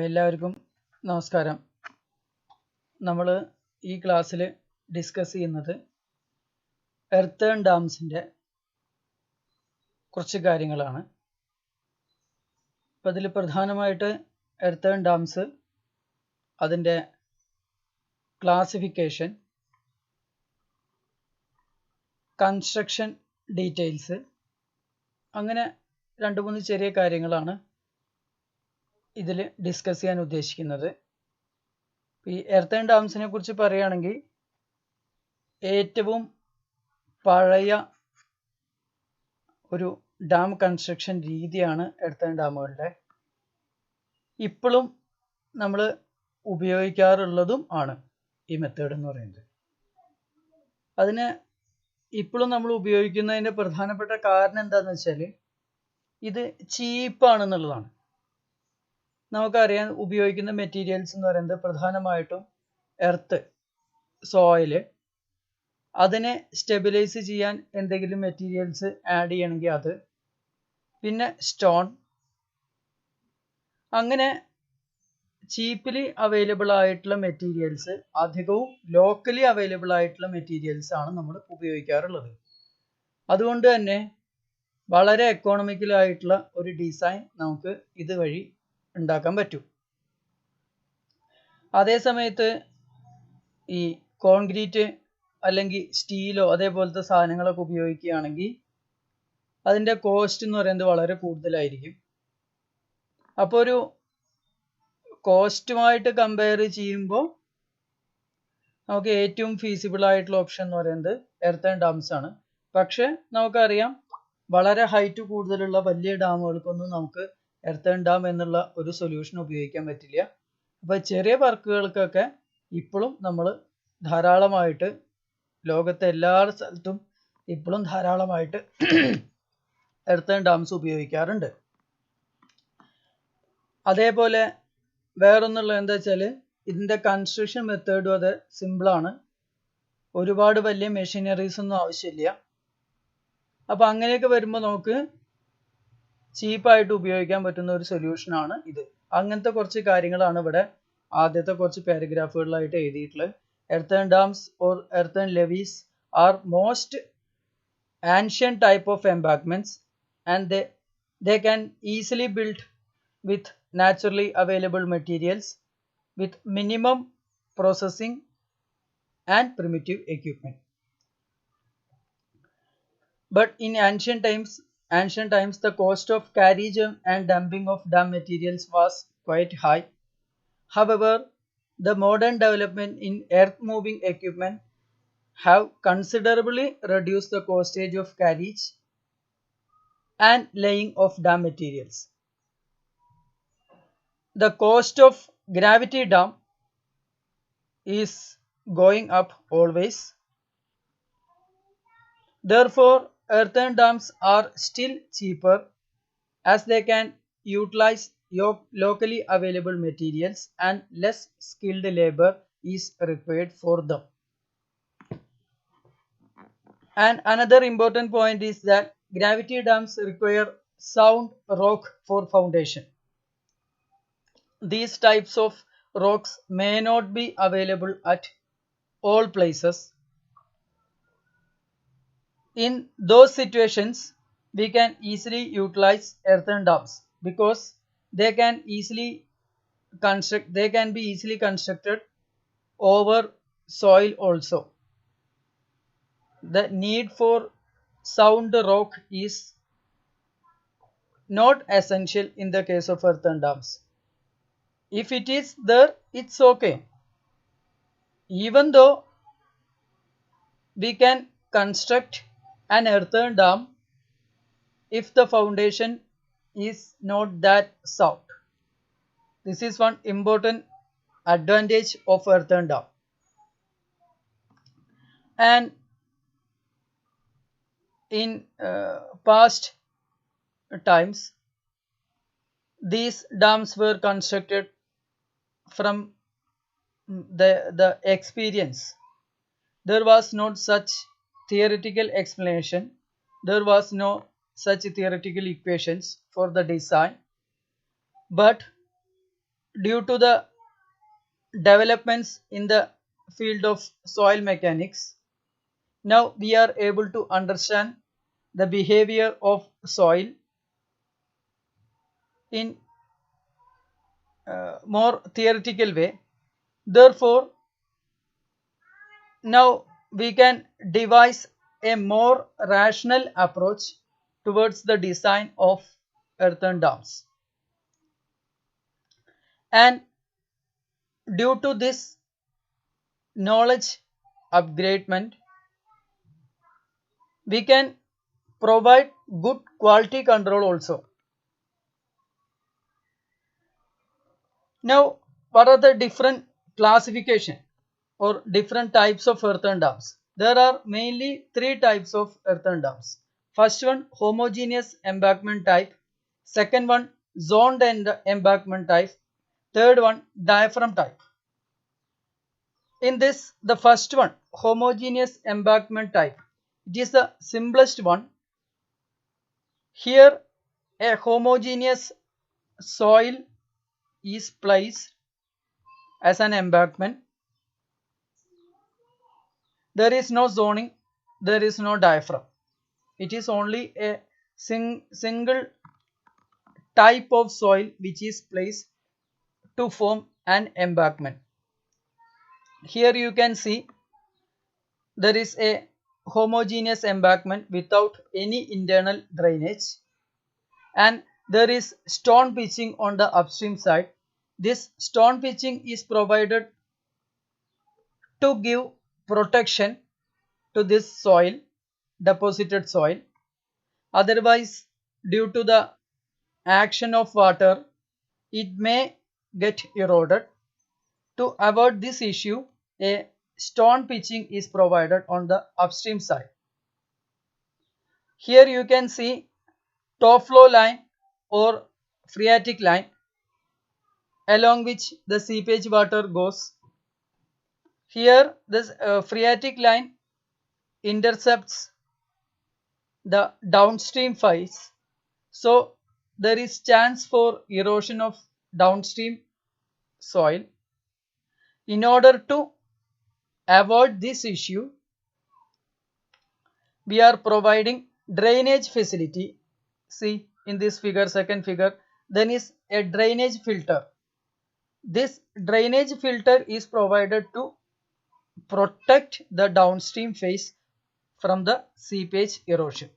എല്ലാവർക്കും നമസ്കാരം. നമ്മൾ ഈ ക്ലാസ്സിൽ ഡിസ്കസ് ചെയ്യുന്നത് എർത്തേൺ ഡാംസിൻ്റെ കുറച്ച് കാര്യങ്ങളാണ്. അപ്പോൾ അതിൽ പ്രധാനമായിട്ട് എർത്തേൺ ഡാംസ്, അതിൻ്റെ ക്ലാസിഫിക്കേഷൻ, കൺസ്ട്രക്ഷൻ ഡീറ്റെയിൽസ്, അങ്ങനെ 2-3 ചെറിയ കാര്യങ്ങളാണ് ഇതിൽ ഡിസ്കസ് ചെയ്യാൻ ഉദ്ദേശിക്കുന്നത്. ഈ എർത്തേൺ ഡാംസിനെ കുറിച്ച് പറയുകയാണെങ്കിൽ ഏറ്റവും പഴയ ഒരു ഡാം കൺസ്ട്രക്ഷൻ രീതിയാണ് എർത്തേൺ ഡാമുകളുടെ. ഇപ്പോഴും നമ്മൾ ഉപയോഗിക്കാറുള്ളതും ആണ് ഈ മെത്തേഡ് എന്ന് പറയുന്നത്. അതിന് ഇപ്പോഴും നമ്മൾ ഉപയോഗിക്കുന്നതിൻ്റെ പ്രധാനപ്പെട്ട കാരണം എന്താണെന്ന് വെച്ചാൽ ഇത് ചീപ്പാണെന്നുള്ളതാണ്. നമുക്കറിയാൻ ഉപയോഗിക്കുന്ന മെറ്റീരിയൽസ് എന്ന് പറയുന്നത് പ്രധാനമായിട്ടും എർത്ത്, സോയില്, അതിനെ സ്റ്റെബിലൈസ് ചെയ്യാൻ എന്തെങ്കിലും മെറ്റീരിയൽസ് ആഡ് ചെയ്യണമെങ്കിൽ അത്, പിന്നെ സ്റ്റോൺ, അങ്ങനെ ചീപ്പിലി അവൈലബിൾ ആയിട്ടുള്ള മെറ്റീരിയൽസ്, അധികവും ലോക്കലി അവൈലബിൾ ആയിട്ടുള്ള മെറ്റീരിയൽസ് ആണ് നമ്മൾ ഉപയോഗിക്കാറുള്ളത്. അതുകൊണ്ട് തന്നെ വളരെ എക്കോണമിക്കലായിട്ടുള്ള ഒരു ഡിസൈൻ നമുക്ക് ഇതുവഴി ഉണ്ടാക്കാൻ പറ്റും. അതേ സമയത്ത് ഈ കോൺക്രീറ്റ് അല്ലെങ്കിൽ സ്റ്റീലോ അതേപോലത്തെ സാധനങ്ങളൊക്കെ ഉപയോഗിക്കുകയാണെങ്കിൽ അതിൻ്റെ കോസ്റ്റ് എന്ന് പറയുന്നത് വളരെ കൂടുതലായിരിക്കും. അപ്പോൾ ഒരു കോസ്റ്റുമായിട്ട് കമ്പയർ ചെയ്യുമ്പോൾ നമുക്ക് ഏറ്റവും ഫീസിബിൾ ആയിട്ടുള്ള ഓപ്ഷൻ എന്ന് പറയുന്നത് എർത്തേൺ ഡാംസ് ആണ്. പക്ഷെ നമുക്കറിയാം വളരെ ഹൈറ്റ് കൂടുതലുള്ള വലിയ ഡാമുകൾക്കൊന്നും നമുക്ക് എർത്തേൺ ഡാം എന്നുള്ള ഒരു സൊല്യൂഷൻ ഉപയോഗിക്കാൻ പറ്റില്ല. അപ്പോൾ ചെറിയ വർക്കുകൾക്കൊക്കെ ഇപ്പോഴും നമ്മൾ ധാരാളമായിട്ട് ലോകത്തെ എല്ലാ സ്ഥലത്തും ഇപ്പോഴും ധാരാളമായിട്ട് എർത്തേൺ ഡാംസ് ഉപയോഗിക്കാറുണ്ട്. അതേപോലെ വേറൊന്നുള്ളത് എന്താ വെച്ചാൽ ഇതിൻ്റെ കൺസ്ട്രക്ഷൻ മെത്തേഡും അത് സിമ്പിളാണ്. ഒരുപാട് വലിയ മെഷീനറീസ് ഒന്നും ആവശ്യമില്ല. അപ്പോൾ അങ്ങനെയൊക്കെ വരുമ്പോൾ നമുക്ക് ചീപ്പായിട്ട് ഉപയോഗിക്കാൻ പറ്റുന്ന ഒരു സൊല്യൂഷനാണ് ഇത്. അങ്ങനത്തെ കുറച്ച് കാര്യങ്ങളാണ് ഇവിടെ ആദ്യത്തെ കുറച്ച് പാരഗ്രാഫുകളിലായിട്ട് എഴുതിയിട്ടുള്ളത്. Earthen dams or earthen levees are most ancient type of embankments and they can easily built with naturally available materials with minimum processing and primitive equipment. But in ancient times the cost of carriage and dumping of dam materials was quite high. However, the modern development in earth moving equipment have considerably reduced the costage of carriage and laying of dam materials. The cost of gravity dam is going up always. Therefore, earthen dams are still cheaper as they can utilize locally available materials and less skilled labor is required for them. And another important point is that gravity dams require sound rock for foundation. These types of rocks may not be available at all places. In those situations, we can easily utilize earthen dams because they can be easily constructed over soil also. The need for sound rock is not essential in the case of earthen dams. If it is there, it's okay. Even though we can construct an earthen dam if the foundation is not that sound. This is one important advantage of earthen dam. And in past times, these dams were constructed from the experience. There was not such theoretical explanation. There was no such theoretical equations for the design. But due to the developments in the field of soil mechanics, now we are able to understand the behavior of soil in more theoretical way. Therefore, now we can devise a more rational approach towards the design of earthen dams. And due to this knowledge upgradement, we can provide good quality control also. Now, what are the different classification or different types of earthen dams? There are mainly three types of earthen dams. First one, homogeneous embankment type. Second one, zoned embankment type. Third one, diaphragm type. In this, the first one, homogeneous embankment type, it is the simplest one. Here, a homogeneous soil is placed as an embankment. There is no zoning, there is no diaphragm. It is only a single type of soil which is placed to form an embankment. Here you can see there is a homogeneous embankment without any internal drainage, and there is stone pitching on the upstream side. This stone pitching is provided to give protection to this soil, deposited soil. Otherwise, due to the action of water, it may get eroded. To avoid this issue, a stone pitching is provided on the upstream side. Here you can see top flow line or phreatic line along which the seepage water goes. Here this phreatic line intercepts the downstream phase, so there is chance for erosion of downstream soil. In order to avoid this issue, we are providing drainage facility. See in this figure, second figure, then is a drainage filter. This drainage filter is provided to protect the downstream phase from the seepage erosion.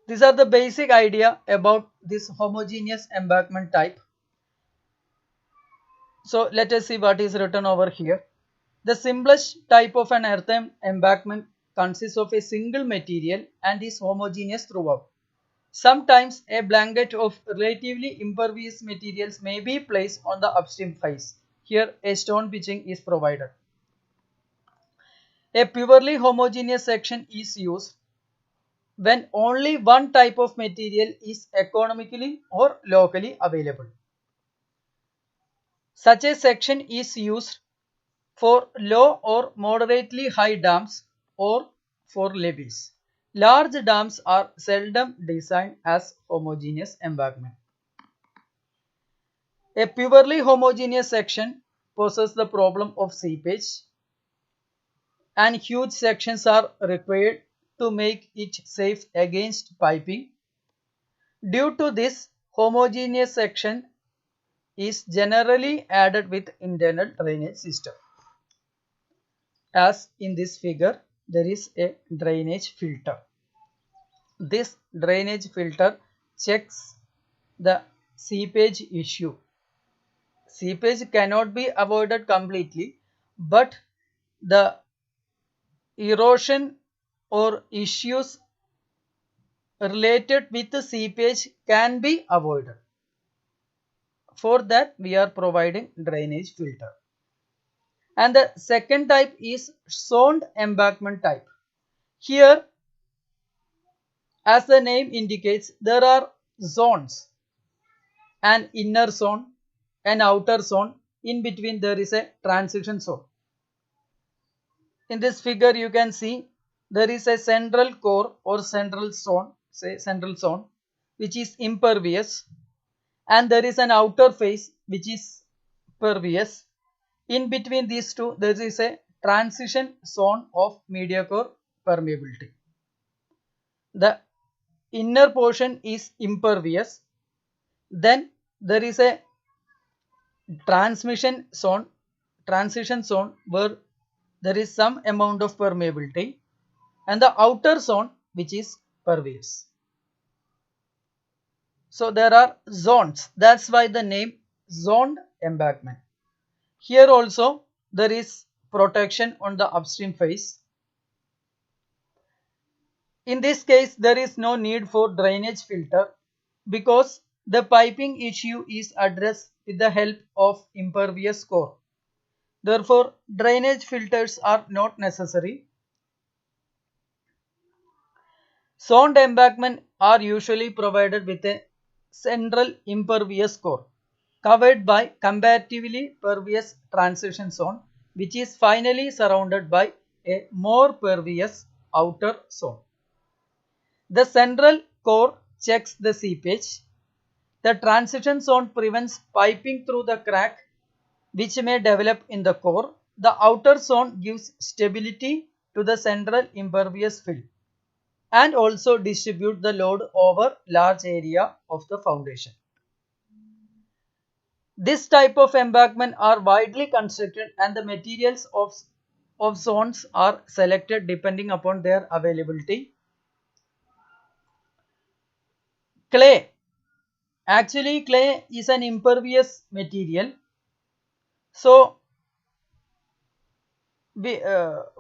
These are the basic idea about this homogeneous embankment type. So let us see what is written over here. The simplest type of an earthen embankment consists of a single material and is homogeneous throughout. Sometimes a blanket of relatively impervious materials may be placed on the upstream face. Here a stone pitching is provided. A purely homogeneous section is used when only one type of material is economically or locally available. Such a section is used for low or moderately high dams or for levees. Large dams are seldom designed as homogeneous embankment. A purely homogeneous section poses the problem of seepage, and huge sections are required to make it safe against piping. Due to this, homogeneous section is generally added with internal drainage system. As in this figure, there is a drainage filter. This drainage filter checks the seepage issue. Seepage cannot be avoided completely, but the erosion or issues related with the seepage can be avoided. For that, we are providing drainage filter. And the second type is zoned embankment type. Here, as the name indicates, there are zones, an inner zone, an outer zone. In between there is a transition zone. In this figure you can see there is a central core or central zone, say central zone, which is impervious, and there is an outer phase which is pervious. In between these two, there is a transition zone of mediocre permeability. The inner portion is impervious. Then there is a transition zone where there is some amount of permeability, and the outer zone which is pervious. So there are zones. That's why the name zoned embankment. Here also there is protection on the upstream face. In this case, there is no need for drainage filter because the piping issue is addressed with the help of impervious core. Therefore, drainage filters are not necessary. Zoned embankment are usually provided with a central impervious core covered by comparatively pervious transition zone, which is finally surrounded by a more pervious outer zone. The central core checks the seepage. The transition zone prevents piping through the crack which may develop in the core. The outer zone gives stability to the central impervious film and also distribute the load over large area of the foundation. This type of embankment are widely constructed and the materials of zones are selected depending upon their availability. Clay. Actually, clay is an impervious material. So,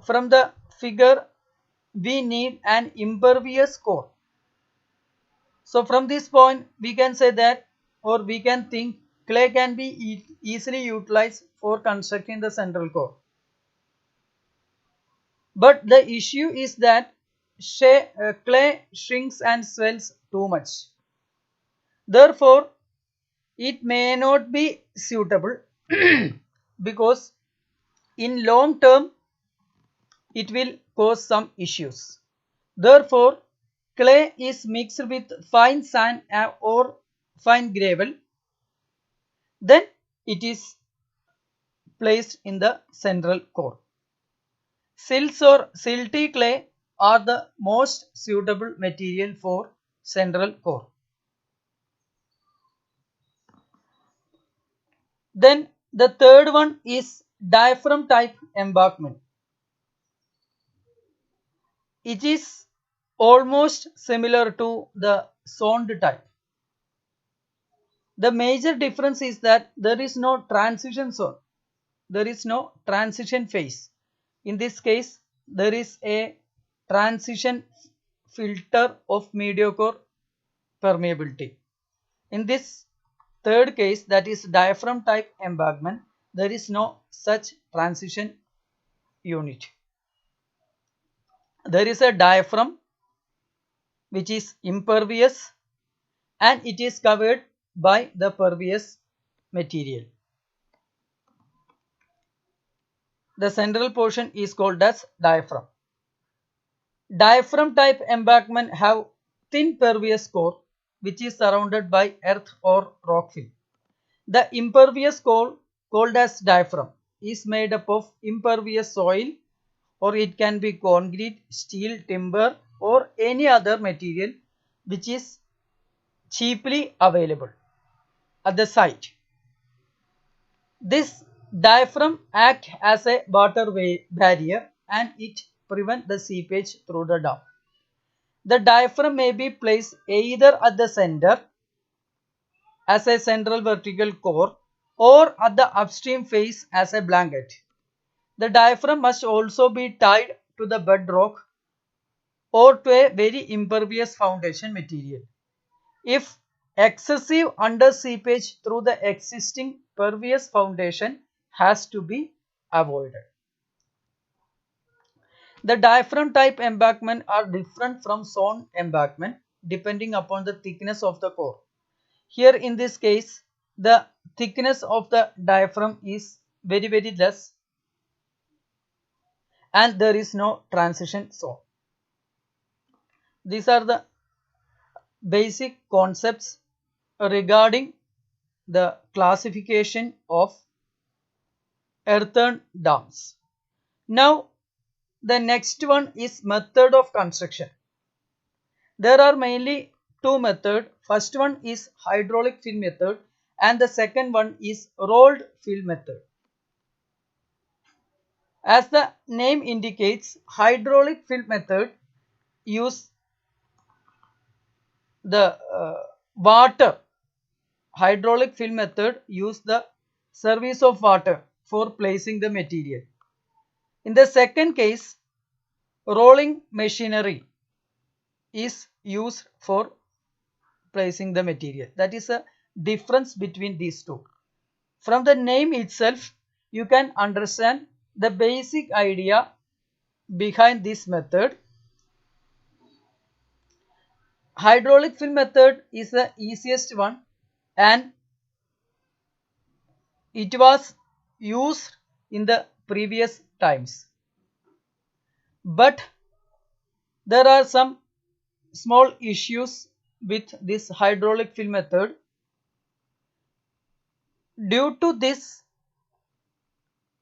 from the figure, we need an impervious core. So, from this point, we can say that, or we can think, clay can be easily utilized for constructing the central core. But the issue is that clay shrinks and swells too much. Therefore, it may not be suitable because in long term it will cause some issues. Therefore, clay is mixed with fine sand or fine gravel. Then it is placed in the central core. Silts or silty clay are the most suitable material for central core. Then the third one is diaphragm type embankment. It is almost similar to the zoned type. The major difference is that there is no transition zone. There is no transition phase. In this case, there is a transition filter of mediocre permeability. In this third case, that is diaphragm type embankment, there is no such transition unit. There is a diaphragm which is impervious and it is covered by the pervious material. The central portion is called as diaphragm. Diaphragm type embankment have thin pervious core which is surrounded by earth or rock film. The impervious core called as diaphragm is made up of impervious soil, or it can be concrete, steel, timber or any other material which is cheaply available at the site. This diaphragm acts as a waterway barrier and it prevents the seepage through the dam. The diaphragm may be placed either at the center as a central vertical core or at the upstream face as a blanket. The diaphragm must also be tied to the bedrock or to a very impervious foundation material. If excessive under seepage through the existing pervious foundation has to be avoided. The diaphragm type embankment are different from zone embankment depending upon the thickness of the core. Here in this case, the thickness of the diaphragm is very less and there is no transition zone. These are the basic concepts regarding the classification of earthen dams. Now the next one is method of construction. There are mainly two methods. First one is hydraulic fill method and the second one is rolled fill method. As the name indicates, hydraulic fill method use the water. Hydraulic fill method use the service of water for placing the material. In the second case, rolling machinery is used for placing the material. That is a difference between these two. From the name itself, you can understand the basic idea behind this method. Hydraulic fill method is the easiest one and it was used in the previous times. But there are some small issues with this hydraulic fill method. Due to this,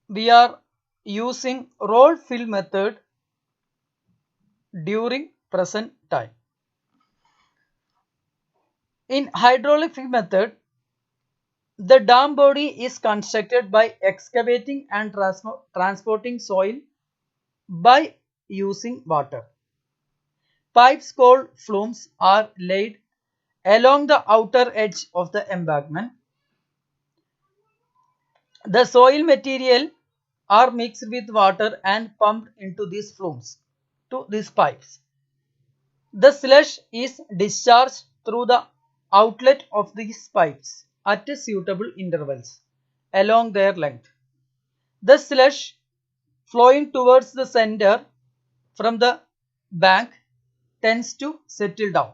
we are using roll fill method during present time. In hydraulic fill method, the dam body is constructed by excavating and transporting soil by using water. Pipes called flumes are laid along the outer edge of the embankment. The soil material are mixed with water and pumped into these flumes to these pipes. The slush is discharged through the outlet of these pipes at suitable intervals along their length. The slush flowing towards the center from the bank tends to settle down.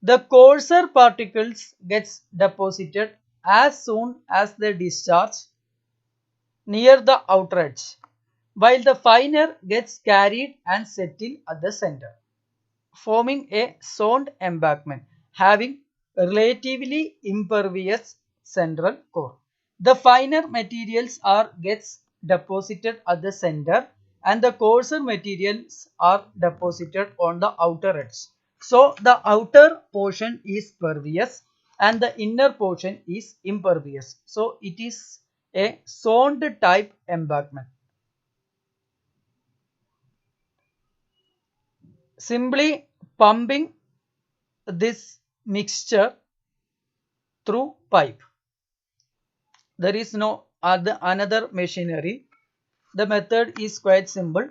The coarser particles gets deposited as soon as they discharge near the outer edge, while the finer gets carried and settled at the center, forming a zoned embankment having a relatively impervious central core. The finer materials gets deposited at the center and the coarser materials are deposited on the outer edge. So the outer portion is pervious and the inner portion is impervious. So it is a zoned type embankment. Simply pumping this mixture through pipe. There is no another machinery. The method is quite simple.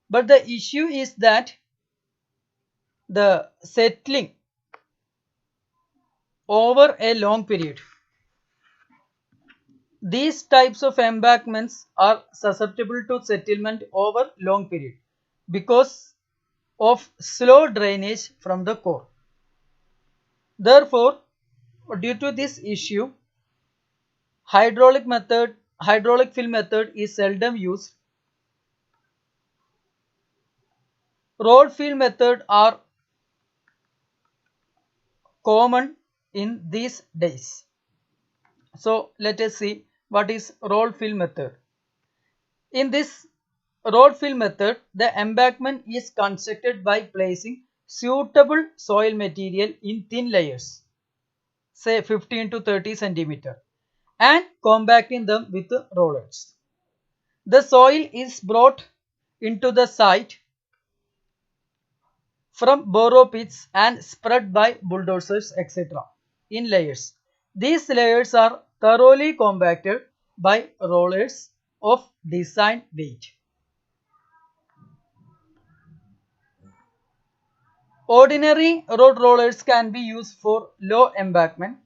But the issue is that the settling over a long period. These types of embankments are susceptible to settlement over long period because of slow drainage from the core. Therefore, due to this issue, hydraulic fill method is seldom used. Roll fill method are common in these days. So let us see what is roll fill method. In this roll fill method, the embankment is constructed by placing suitable soil material in thin layers, say 15 to 30 centimeter, and compacting them with rollers. The soil is brought into the site from borrow pits and spread by bulldozers, etc. in layers. These layers are thoroughly compacted by rollers of designed weight. Ordinary road rollers can be used for low embankment,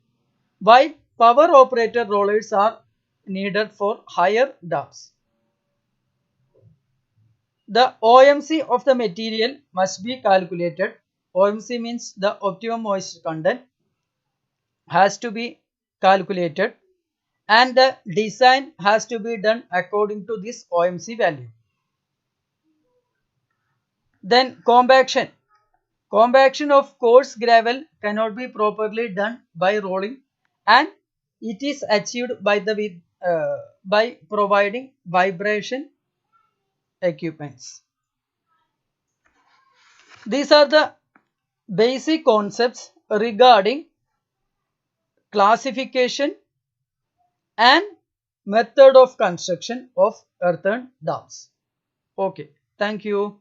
while power operated rollers are needed for higher dams. The OMC of the material must be calculated. OMC means the optimum moisture content has to be calculated and the design has to be done according to this OMC value. Then compaction. Compaction of coarse gravel cannot be properly done by rolling and it is achieved by providing vibration equipments. These are the basic concepts regarding classification and method of construction of earthen dams. Okay, thank you.